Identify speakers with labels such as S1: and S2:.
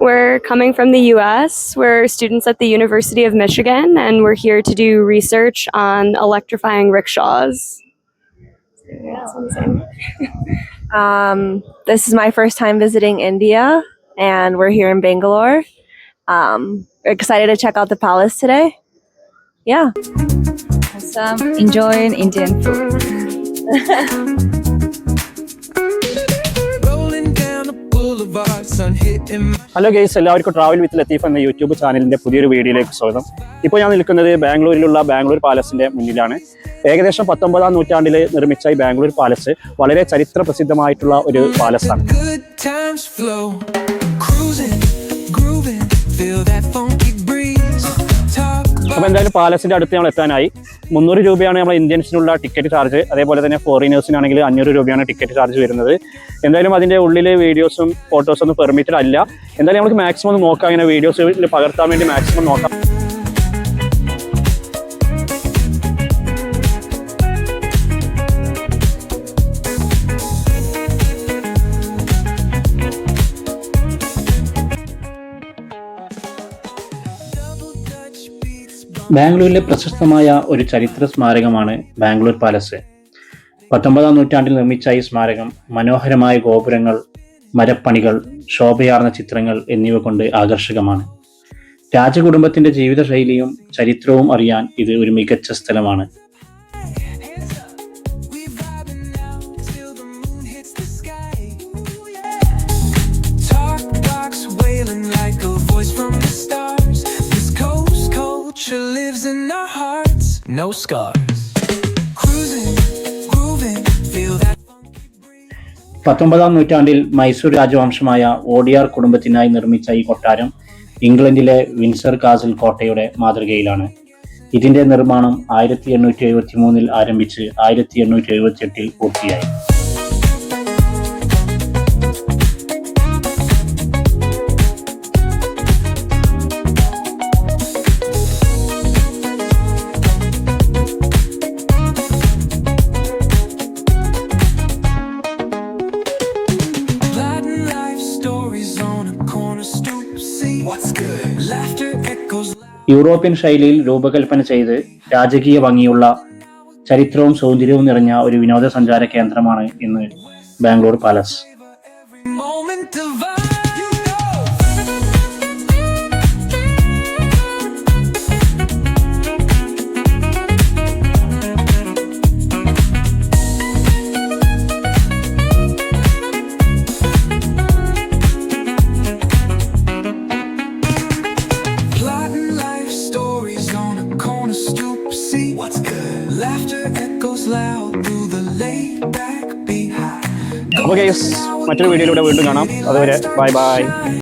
S1: We're coming from the US. We're students at the University of Michigan, and we're here to do research on electrifying rickshaws.
S2: This is my first time visiting India, and we're here in Bangalore. We're excited to check out the palace today. Yeah.
S3: Awesome. Enjoying Indian food.
S4: Hello guys, എല്ലാവർക്കും travel with Latheef എന്ന YouTube ചാനലിൻ്റെ പുതിയൊരു വീഡിയോയിലേക്ക് സ്വാഗതം. ഇപ്പോൾ ഞാൻ നിൽക്കുന്നത് ബാംഗ്ലൂരിലുള്ള ബാംഗ്ലൂർ പാലസിൻ്റെ മുന്നിലാണ്. ഏകദേശം 19-ാം നൂറ്റാണ്ടിൽ നിർമ്മിച്ച ഈ ബാംഗ്ലൂർ പാലസ് വളരെ ചരിത്ര പ്രസിദ്ധമായിട്ടുള്ള ഒരു പാലസാണ്. അപ്പോൾ എന്തായാലും പാലസിൻ്റെ അടുത്ത് നമ്മൾ എത്താനായി. 300 രൂപയാണ് നമ്മൾ ഇന്ത്യൻസിനുള്ള ടിക്കറ്റ് ചാർജ്. അതേപോലെ തന്നെ ഫോറിനേഴ്സിനാണെങ്കിൽ 500 രൂപയാണ് ടിക്കറ്റ് ചാർജ് വരുന്നത്. എന്തായാലും അതിൻ്റെ ഉള്ളിൽ വീഡിയോസും ഫോട്ടോസൊന്നും പെർമിറ്റഡ് അല്ല. എന്തായാലും നമുക്ക് മാക്സിമം ഒന്ന് നോക്കാം, അങ്ങനെ വീഡിയോസിൽ പകർത്താൻ വേണ്ടി മാക്സിമം നോക്കാം. ബാംഗ്ലൂരിലെ പ്രശസ്തമായ ഒരു ചരിത്ര സ്മാരകമാണ് ബാംഗ്ലൂർ പാലസ്. 19-ാം നൂറ്റാണ്ടിൽ നിർമ്മിച്ച ഈ സ്മാരകം മനോഹരമായ ഗോപുരങ്ങൾ, മരപ്പണികൾ, ശോഭയാർന്ന ചിത്രങ്ങൾ എന്നിവ കൊണ്ട് ആകർഷകമാണ്. രാജകുടുംബത്തിന്റെ ജീവിതശൈലിയും ചരിത്രവും അറിയാൻ ഇത് ഒരു മികച്ച സ്ഥലമാണ്.
S5: Lives in our hearts, no scars. Cruising, grooving, feel that funky breeze.
S4: 19-ാം നൂറ്റാണ്ടിൽ മൈസൂർ രാജവംശമായ ഓഡിയാർ കുടുംബത്തിനായി നിർമ്മിച്ച ഈ കൊട്ടാരം ഇംഗ്ലണ്ടിലെ വിൻസർ കാസിൽ കോട്ടയുടെ മാതൃകയിലാണ്. ഇതിന്റെ നിർമ്മാണം 1873 ആരംഭിച്ച് 1878 പൂർത്തിയായി. യൂറോപ്യൻ ശൈലിയിൽ രൂപകൽപ്പന ചെയ്ത് രാജകീയ ഭംഗിയുള്ള ചരിത്രവും സൗന്ദര്യവും നിറഞ്ഞ ഒരു വിനോദസഞ്ചാര കേന്ദ്രമാണ് ഇന്ന് ബാംഗ്ലൂർ പാലസ്. അപ്പോൾ ഗൈസ്, മറ്റൊരു വീഡിയോയിലൂടെ വീണ്ടും കാണാം. അതുവരെ ബൈ ബൈ.